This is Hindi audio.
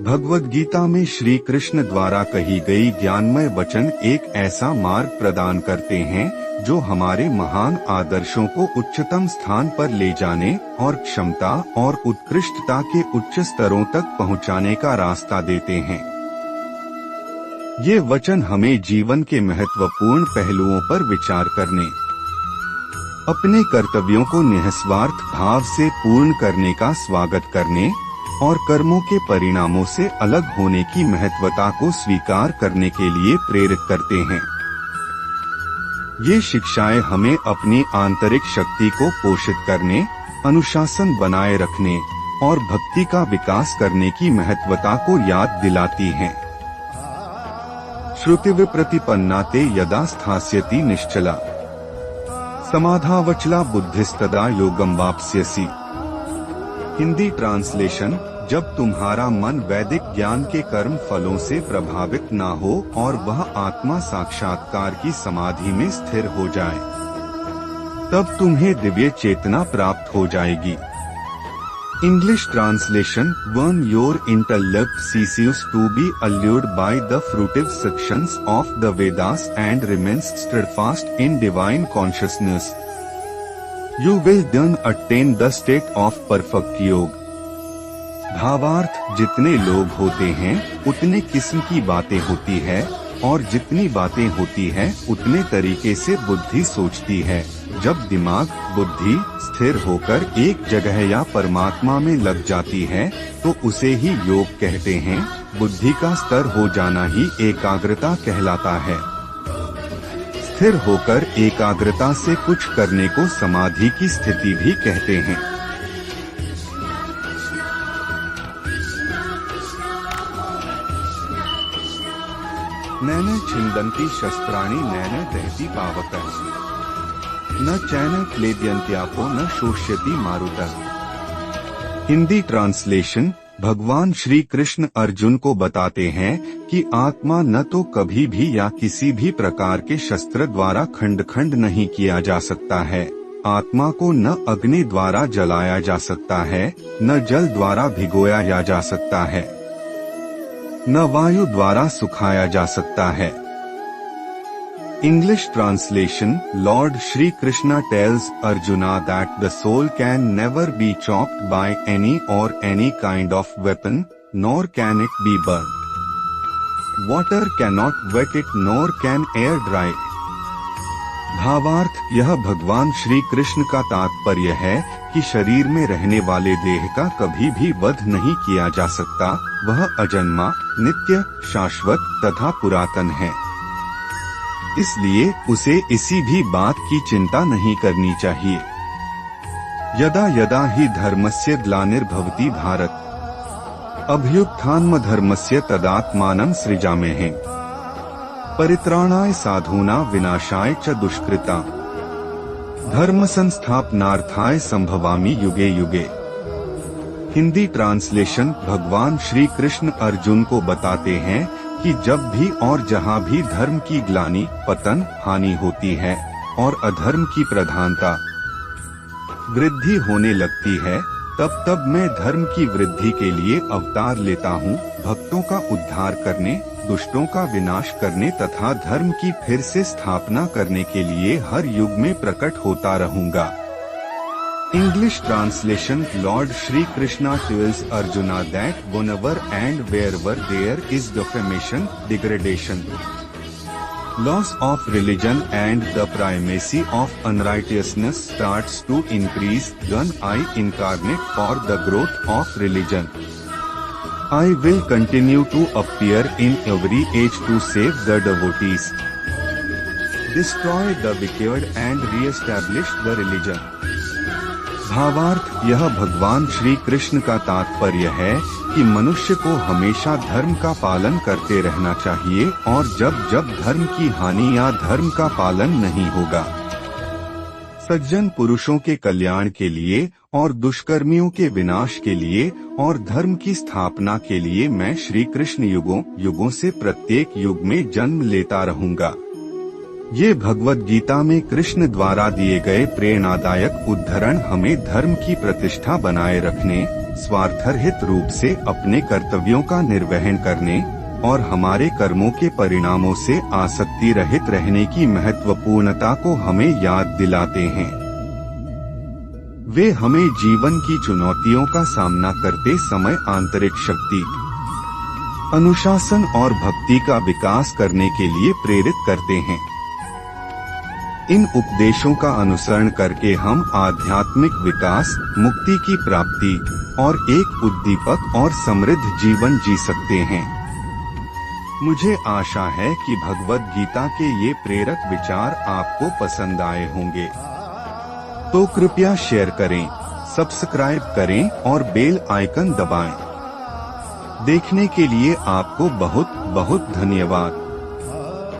भगवद गीता में श्री कृष्ण द्वारा कही गई ज्ञानमय वचन एक ऐसा मार्ग प्रदान करते हैं जो हमारे महान आदर्शों को उच्चतम स्थान पर ले जाने और क्षमता और उत्कृष्टता के उच्च स्तरों तक पहुंचाने का रास्ता देते हैं। ये वचन हमें जीवन के महत्वपूर्ण पहलुओं पर विचार करने, अपने कर्तव्यों को निस्वार्थ भाव से पूर्ण करने का स्वागत करने और कर्मों के परिणामों से अलग होने की महत्वता को स्वीकार करने के लिए प्रेरित करते हैं। ये शिक्षाएं हमें अपनी आंतरिक शक्ति को पोषित करने, अनुशासन बनाए रखने और भक्ति का विकास करने की महत्वता को याद दिलाती हैं। श्रुतिविप्रतिपन्ना ते यदा स्थास्यति निश्चला समाधावचला बुद्धिस्तदा योगम वाप्स्यसि। हिंदी ट्रांसलेशन: जब तुम्हारा मन वैदिक ज्ञान के कर्म फलों से प्रभावित ना हो और वह आत्मा साक्षात्कार की समाधि में स्थिर हो जाए, तब तुम्हें दिव्य चेतना प्राप्त हो जाएगी। English translation: When your intellect ceases to be allured by the fruitive sections of the Vedas and remains steadfast in divine consciousness, you will then attain the state of perfect yoga। भावार्थ: जितने लोग होते हैं उतने किस्म की बातें होती है और जितनी बातें होती हैं उतने तरीके से बुद्धि सोचती है। जब दिमाग बुद्धि स्थिर होकर एक जगह या परमात्मा में लग जाती है तो उसे ही योग कहते हैं। बुद्धि का स्तर हो जाना ही एकाग्रता कहलाता है। स्थिर होकर एकाग्रता से कुछ करने को समाधि की स्थिति भी कहते हैं। नैन छिन्दन्ति शस्त्राणि नैन दहति पावकः न चैन क्लेद्यन्त्यापो न शोष्यति मारुतः। हिंदी ट्रांसलेशन: भगवान श्री कृष्ण अर्जुन को बताते हैं कि आत्मा न तो कभी भी या किसी भी प्रकार के शस्त्र द्वारा खंड खंड नहीं किया जा सकता है। आत्मा को न अग्नि द्वारा जलाया जा सकता है, न जल द्वारा भिगोया जा सकता है, न वायु द्वारा सुखाया जा सकता है। English translation: Lord Shri Krishna tells Arjuna that the soul can never be chopped by any or any kind of weapon, nor can it be burnt. Water cannot wet it, nor can air dry it. भावार्थ: यह भगवान श्री कृष्ण का तात्पर्य है कि शरीर में रहने वाले देह का कभी भी वध नहीं किया जा सकता। वह अजन्मा, नित्य, शाश्वत तथा पुरातन है। इसलिए उसे इसी भी बात की चिंता नहीं करनी चाहिए। यदा यदा हि धर्मस्य ग्लानिर्भवति भारत, अभ्युत्थानमधर्मस्य तदात्मानं सृजाम्यहम्, परित्राणाय साधूना विनाशाय च दुष्कृता, धर्म संस्थापनार्थाय संभवामि युगे युगे। हिंदी ट्रांसलेशन: भगवान श्री कृष्ण अर्जुन को बताते हैं कि जब भी और जहाँ भी धर्म की ग्लानि, पतन, हानि होती है और अधर्म की प्रधानता, वृद्धि होने लगती है, तब तब मैं धर्म की वृद्धि के लिए अवतार लेता हूँ, भक्तों का उद्धार करने, दुष्टों का विनाश करने तथा धर्म की फिर से स्थापना करने के लिए हर युग में प्रकट होता रहूंगा। English translation: Lord Shri Krishna tells Arjuna that whenever and wherever there is defamation, degradation, loss of religion and the primacy of unrighteousness starts to increase, then I incarnate for the growth of religion. I will continue to appear in every age to save the devotees, destroy the wicked and re-establish the religion. भावार्थ: यह भगवान श्री कृष्ण का तात्पर्य है कि मनुष्य को हमेशा धर्म का पालन करते रहना चाहिए और जब जब धर्म की हानि या धर्म का पालन नहीं होगा, सज्जन पुरुषों के कल्याण के लिए और दुष्कर्मियों के विनाश के लिए और धर्म की स्थापना के लिए मैं श्री कृष्ण युगों युगों से प्रत्येक युग में जन्म लेता रहूंगा। ये भगवद गीता में कृष्ण द्वारा दिए गए प्रेरणादायक उद्धरण हमें धर्म की प्रतिष्ठा बनाए रखने, स्वार्थरहित रूप से अपने कर्तव्यों का निर्वहन करने और हमारे कर्मों के परिणामों से आसक्ति रहित रहने की महत्वपूर्णता को हमें याद दिलाते हैं। वे हमें जीवन की चुनौतियों का सामना करते समय आंतरिक शक्ति, अनुशासन और भक्ति का विकास करने के लिए प्रेरित करते हैं। इन उपदेशों का अनुसरण करके हम आध्यात्मिक विकास, मुक्ति की प्राप्ति और एक उद्दीपक और समृद्ध जीवन जी सकते हैं। मुझे आशा है कि भगवद गीता के ये प्रेरक विचार आपको पसंद आए होंगे। तो कृपया शेयर करें, सब्सक्राइब करें और बेल आइकन दबाएं। देखने के लिए आपको बहुत बहुत धन्यवाद।